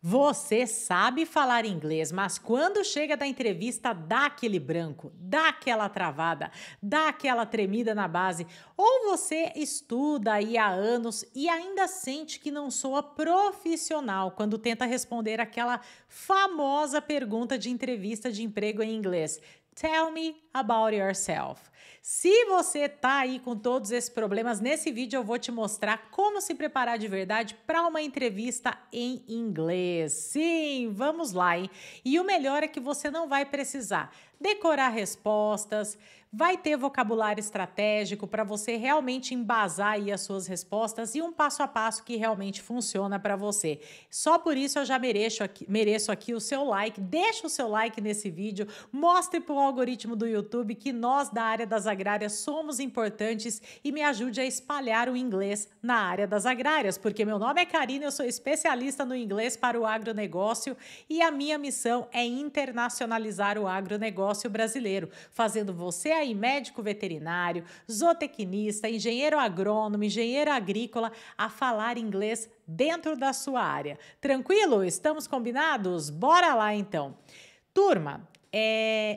Você sabe falar inglês, mas quando chega da entrevista dá aquele branco, dá aquela travada, dá aquela tremida na base, ou você estuda aí há anos e ainda sente que não soa profissional quando tenta responder aquela famosa pergunta de entrevista de emprego em inglês. Tell me about yourself. Se você tá aí com todos esses problemas, nesse vídeo eu vou te mostrar como se preparar de verdade para uma entrevista em inglês. Sim, vamos lá, hein? E o melhor é que você não vai precisar decorar respostas, vai ter vocabulário estratégico para você realmente embasar aí as suas respostas e um passo a passo que realmente funciona para você. Só por isso eu já mereço aqui o seu like. Deixa o seu like nesse vídeo, mostre para o algoritmo do YouTube que nós da área das agrárias somos importantes e me ajude a espalhar o inglês na área das agrárias, porque meu nome é Karina, eu sou especialista no inglês para o agronegócio e a minha missão é internacionalizar o agronegócio brasileiro, fazendo você aí médico veterinário, zootecnista, engenheiro agrônomo, engenheiro agrícola a falar inglês dentro da sua área. Tranquilo? Estamos combinados? Bora lá então. Turma,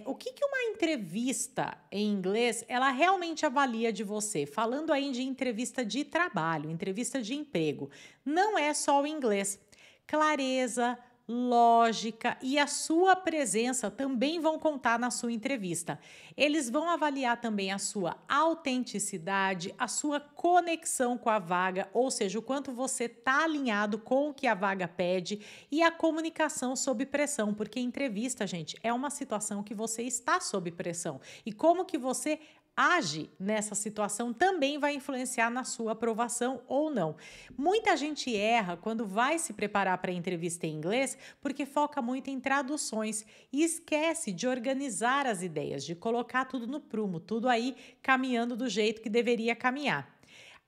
o que uma entrevista em inglês ela realmente avalia de você? Falando aí de entrevista de trabalho, entrevista de emprego, não é só o inglês. Clareza, lógica e a sua presença também vão contar na sua entrevista. Eles vão avaliar também a sua autenticidade, a sua conexão com a vaga, ou seja, o quanto você está alinhado com o que a vaga pede e a comunicação sob pressão, porque entrevista, gente, é uma situação que você está sob pressão. E como que você age nessa situação também vai influenciar na sua aprovação ou não. Muita gente erra quando vai se preparar para a entrevista em inglês porque foca muito em traduções e esquece de organizar as ideias, de colocar tudo no prumo, tudo aí caminhando do jeito que deveria caminhar.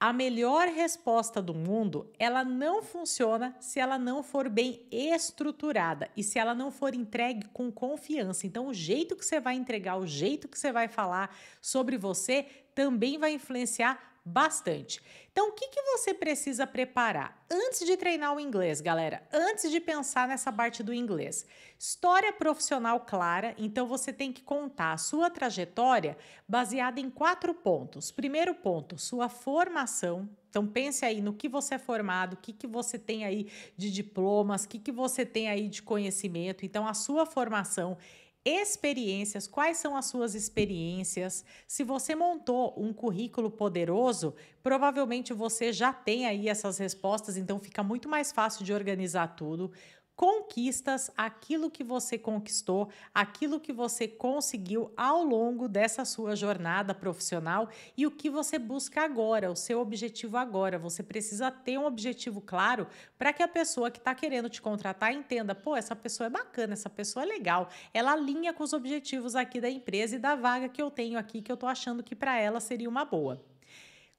A melhor resposta do mundo, ela não funciona se ela não for bem estruturada e se ela não for entregue com confiança. Então, o jeito que você vai entregar, o jeito que você vai falar sobre você também vai influenciar bastante. Então, o que você precisa preparar antes de treinar o inglês, galera? Antes de pensar nessa parte do inglês. História profissional clara, então você tem que contar a sua trajetória baseada em 4 pontos. Primeiro ponto, sua formação. Então pense aí no que você é formado, o que você tem aí de diplomas, o que você tem aí de conhecimento. Então a sua formação, experiências, quais são as suas experiências? Se você montou um currículo poderoso, provavelmente você já tem aí essas respostas, então fica muito mais fácil de organizar tudo. Conquistas, aquilo que você conquistou, aquilo que você conseguiu ao longo dessa sua jornada profissional e o que você busca agora, o seu objetivo agora. Você precisa ter um objetivo claro para que a pessoa que está querendo te contratar entenda: pô, essa pessoa é bacana, essa pessoa é legal, ela alinha com os objetivos aqui da empresa e da vaga que eu tenho aqui, que eu estou achando que para ela seria uma boa.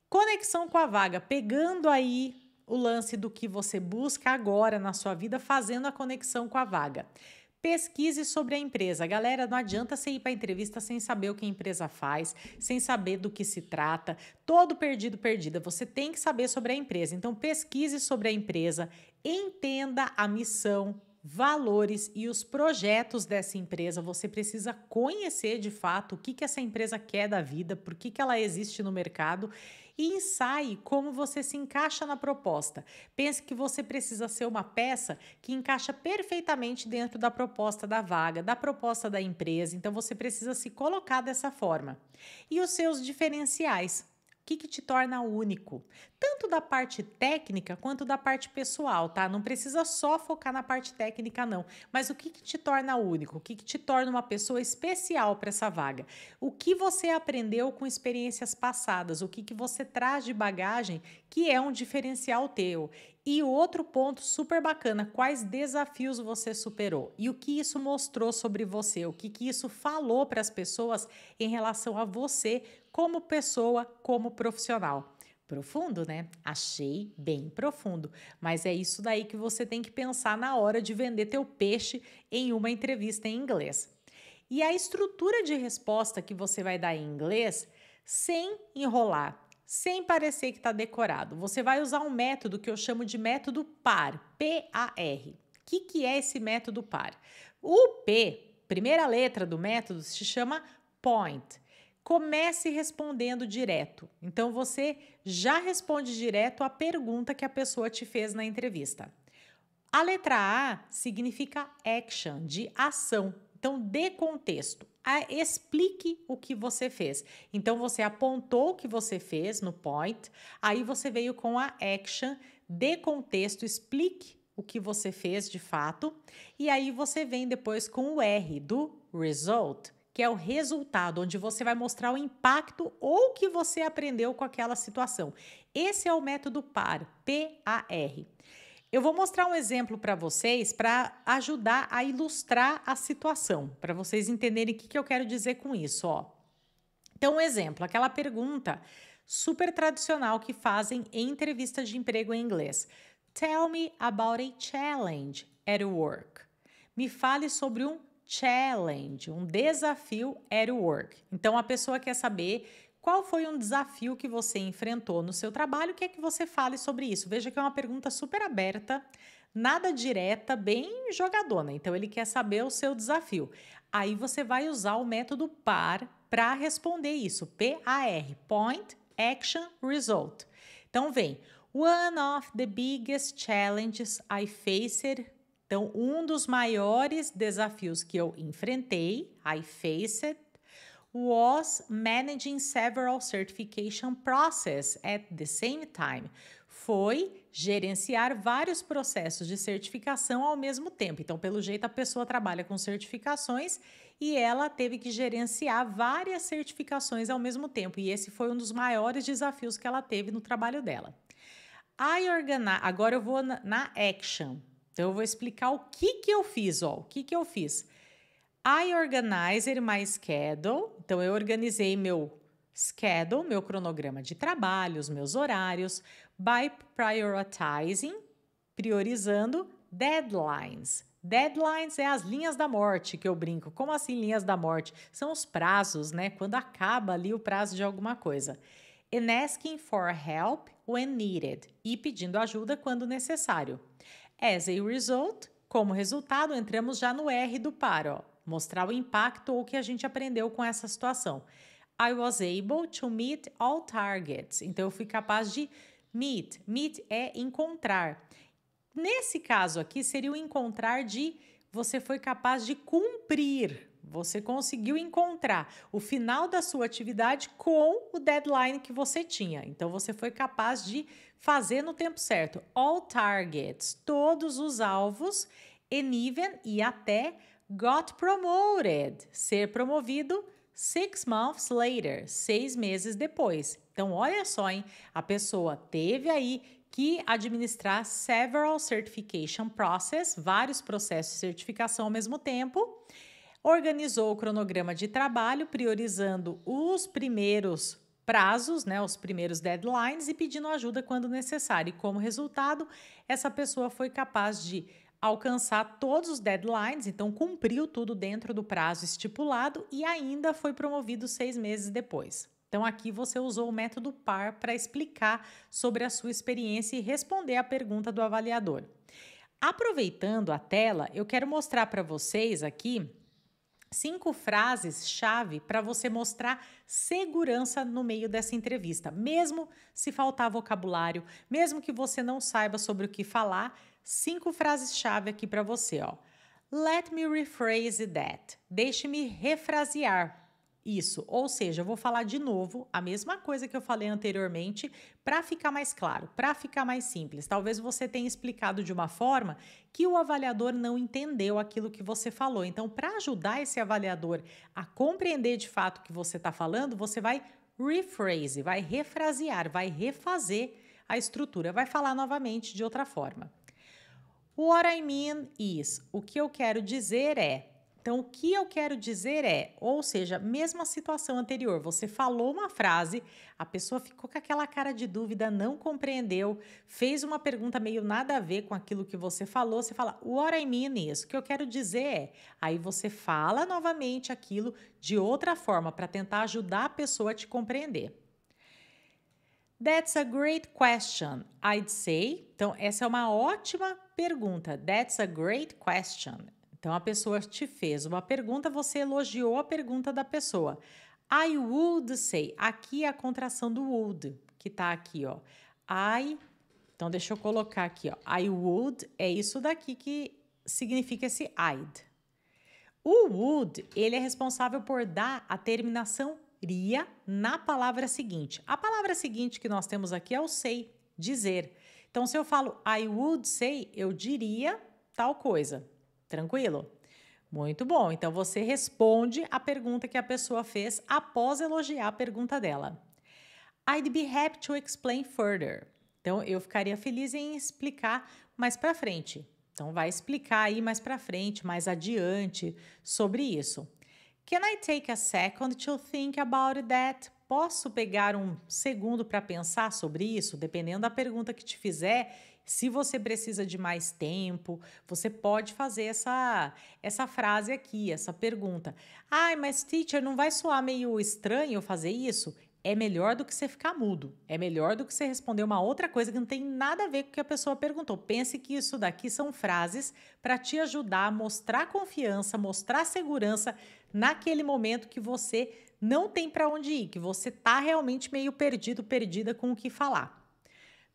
Conexão com a vaga, pegando aí o lance do que você busca agora na sua vida, fazendo a conexão com a vaga. Pesquise sobre a empresa. Galera, não adianta você ir para a entrevista sem saber o que a empresa faz, sem saber do que se trata, todo perdido, perdida. Você tem que saber sobre a empresa. Então, pesquise sobre a empresa, entenda a missão, valores e os projetos dessa empresa. Você precisa conhecer de fato o que essa empresa quer da vida, por que ela existe no mercado e ensaie como você se encaixa na proposta. Pense que você precisa ser uma peça que encaixa perfeitamente dentro da proposta da vaga, da proposta da empresa, então você precisa se colocar dessa forma. E os seus diferenciais. O que te torna único? Tanto da parte técnica quanto da parte pessoal, tá? Não precisa só focar na parte técnica, não. Mas o que te torna único? O que te torna uma pessoa especial para essa vaga? O que você aprendeu com experiências passadas? O que você traz de bagagem que é um diferencial teu? E outro ponto super bacana, quais desafios você superou? E o que isso mostrou sobre você? O que isso falou para as pessoas em relação a você como pessoa, como profissional? Profundo, né? Achei bem profundo, mas é isso daí que você tem que pensar na hora de vender teu peixe em uma entrevista em inglês. E a estrutura de resposta que você vai dar em inglês, sem enrolar, sem parecer que está decorado. Você vai usar um método que eu chamo de método PAR, P-A-R. que é esse método PAR? O P, primeira letra do método, se chama point. Comece respondendo direto. Então, você já responde direto a pergunta que a pessoa te fez na entrevista. A letra A significa action, de ação. Então, dê contexto. Explique o que você fez. Então, você apontou o que você fez no point, aí você veio com a action, dê contexto, explique o que você fez de fato, e aí você vem depois com o R, do result, que é o resultado, onde você vai mostrar o impacto ou o que você aprendeu com aquela situação. Esse é o método PAR, P-A-R. Eu vou mostrar um exemplo para vocês para ajudar a ilustrar a situação, para vocês entenderem o que eu quero dizer com isso, ó. Então, um exemplo, aquela pergunta super tradicional que fazem em entrevista de emprego em inglês. Tell me about a challenge at work. Me fale sobre um challenge, um desafio at work. Então, a pessoa quer saber qual foi um desafio que você enfrentou no seu trabalho, quer que você fale sobre isso. Veja que é uma pergunta super aberta, nada direta, bem jogadona. Então, ele quer saber o seu desafio. Aí, você vai usar o método PAR para responder isso. P-A-R, Point, Action, Result. Então, vem. One of the biggest challenges I faced. Então, um dos maiores desafios que eu enfrentei, I faced, was managing several certification processes at the same time. Foi gerenciar vários processos de certificação ao mesmo tempo. Então, pelo jeito, a pessoa trabalha com certificações e ela teve que gerenciar várias certificações ao mesmo tempo. E esse foi um dos maiores desafios que ela teve no trabalho dela. Agora eu vou na action. Então, eu vou explicar o que eu fiz, ó. O que eu fiz? I organized my schedule. Então, eu organizei meu schedule, meu cronograma de trabalho, os meus horários, by prioritizing, priorizando deadlines. Deadlines é as linhas da morte que eu brinco. Como assim linhas da morte? São os prazos, né? Quando acaba ali o prazo de alguma coisa. And asking for help when needed. E pedindo ajuda quando necessário. As a result, como resultado, entramos já no R do PAR, ó. Mostrar o impacto ou o que a gente aprendeu com essa situação. I was able to meet all targets. Então, eu fui capaz de meet. Meet é encontrar. Nesse caso aqui, seria o encontrar de você foi capaz de cumprir. Você conseguiu encontrar o final da sua atividade com o deadline que você tinha. Então, você foi capaz de fazer no tempo certo. All targets, todos os alvos, and even e até got promoted, ser promovido 6 months later, 6 meses depois. Então, olha só, hein? A pessoa teve aí que administrar several certification process, vários processos de certificação ao mesmo tempo, organizou o cronograma de trabalho, priorizando os primeiros prazos, né, os primeiros deadlines e pedindo ajuda quando necessário. E como resultado, essa pessoa foi capaz de alcançar todos os deadlines, então cumpriu tudo dentro do prazo estipulado e ainda foi promovido 6 meses depois. Então, aqui você usou o método PAR para explicar sobre a sua experiência e responder à pergunta do avaliador. Aproveitando a tela, eu quero mostrar para vocês aqui 5 frases-chave para você mostrar segurança no meio dessa entrevista. Mesmo se faltar vocabulário, mesmo que você não saiba sobre o que falar, 5 frases-chave aqui para você, ó. Let me rephrase that. Deixe-me refrasear isso, ou seja, eu vou falar de novo a mesma coisa que eu falei anteriormente para ficar mais claro, para ficar mais simples. Talvez você tenha explicado de uma forma que o avaliador não entendeu aquilo que você falou. Então, para ajudar esse avaliador a compreender de fato o que você está falando, você vai rephrase, vai refrasear, vai refazer a estrutura, vai falar novamente de outra forma. What I mean is, o que eu quero dizer é. Então, o que eu quero dizer é, ou seja, mesma situação anterior, você falou uma frase, a pessoa ficou com aquela cara de dúvida, não compreendeu, fez uma pergunta meio nada a ver com aquilo que você falou, você fala, what I mean is, o que eu quero dizer é, aí você fala novamente aquilo de outra forma, para tentar ajudar a pessoa a te compreender. That's a great question, I'd say. Então, essa é uma ótima pergunta. That's a great question. Então, a pessoa te fez uma pergunta, você elogiou a pergunta da pessoa. I would say. Aqui é a contração do would, que tá aqui, ó. Então, deixa eu colocar aqui, ó. I would é isso daqui que significa esse I'd. O would, ele é responsável por dar a terminação ria na palavra seguinte. A palavra seguinte que nós temos aqui é o say, dizer. Então, se eu falo I would say, eu diria tal coisa. Tranquilo? Muito bom. Então, você responde a pergunta que a pessoa fez após elogiar a pergunta dela. I'd be happy to explain further. Então, eu ficaria feliz em explicar mais para frente. Então, vai explicar aí mais para frente, mais adiante, sobre isso. Can I take a second to think about that? Posso pegar um segundo para pensar sobre isso? Dependendo da pergunta que te fizer, se você precisa de mais tempo, você pode fazer essa frase aqui, essa pergunta. Ai, mas teacher, não vai soar meio estranho eu fazer isso? É melhor do que você ficar mudo. É melhor do que você responder uma outra coisa que não tem nada a ver com o que a pessoa perguntou. Pense que isso daqui são frases para te ajudar a mostrar confiança, mostrar segurança naquele momento que você não tem para onde ir, que você tá realmente meio perdido, perdida com o que falar.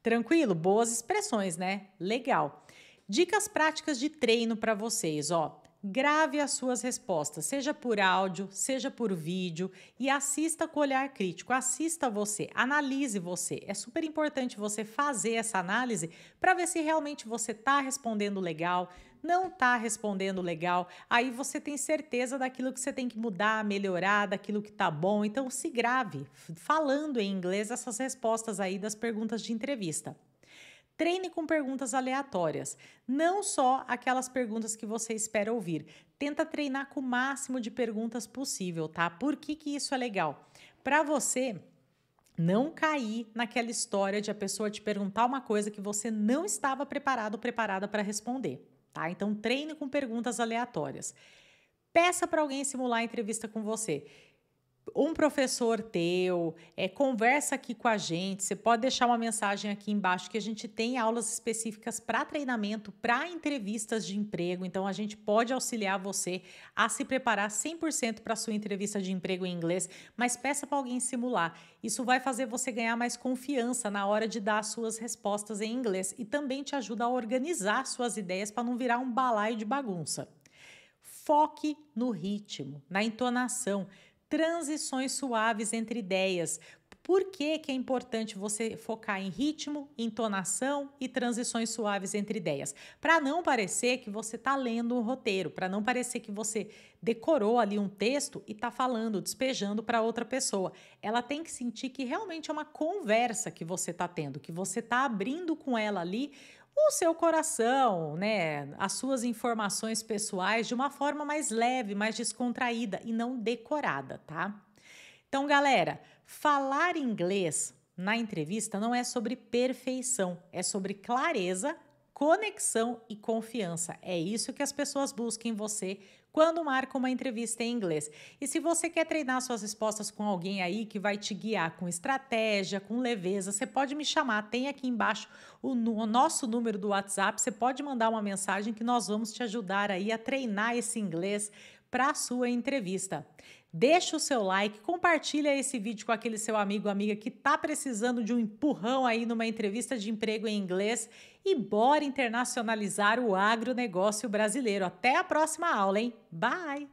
Tranquilo? Boas expressões, né? Legal. Dicas práticas de treino para vocês, ó. Grave as suas respostas, seja por áudio, seja por vídeo, e assista com olhar crítico. Assista você, analise você. É super importante você fazer essa análise para ver se realmente você está respondendo legal, não está respondendo legal. Aí você tem certeza daquilo que você tem que mudar, melhorar, daquilo que tá bom. Então se grave falando em inglês essas respostas aí das perguntas de entrevista. Treine com perguntas aleatórias, não só aquelas perguntas que você espera ouvir. Tenta treinar com o máximo de perguntas possível, tá? Por que isso é legal? Para você não cair naquela história de a pessoa te perguntar uma coisa que você não estava preparado ou preparada para responder, tá? Então treine com perguntas aleatórias. Peça para alguém simular a entrevista com você. Um professor teu, conversa aqui com a gente, você pode deixar uma mensagem aqui embaixo que a gente tem aulas específicas para treinamento, para entrevistas de emprego, então a gente pode auxiliar você a se preparar 100% para a sua entrevista de emprego em inglês, mas peça para alguém simular. Isso vai fazer você ganhar mais confiança na hora de dar as suas respostas em inglês e também te ajuda a organizar suas ideias para não virar um balaio de bagunça. Foque no ritmo, na entonação, transições suaves entre ideias. Por que é importante você focar em ritmo, entonação e transições suaves entre ideias? Para não parecer que você está lendo um roteiro, para não parecer que você decorou ali um texto e está falando, despejando para outra pessoa. Ela tem que sentir que realmente é uma conversa que você está tendo, que você está abrindo com ela ali o seu coração, né, as suas informações pessoais de uma forma mais leve, mais descontraída e não decorada, tá? Então, galera, falar inglês na entrevista não é sobre perfeição, é sobre clareza, conexão e confiança. É isso que as pessoas buscam em você quando marcam uma entrevista em inglês. E se você quer treinar suas respostas com alguém aí que vai te guiar com estratégia, com leveza, você pode me chamar. Tem aqui embaixo o nosso número do WhatsApp. Você pode mandar uma mensagem que nós vamos te ajudar aí a treinar esse inglês para a sua entrevista. Deixa o seu like, compartilha esse vídeo com aquele seu amigo ou amiga que está precisando de um empurrão aí numa entrevista de emprego em inglês e bora internacionalizar o agronegócio brasileiro. Até a próxima aula, hein? Bye!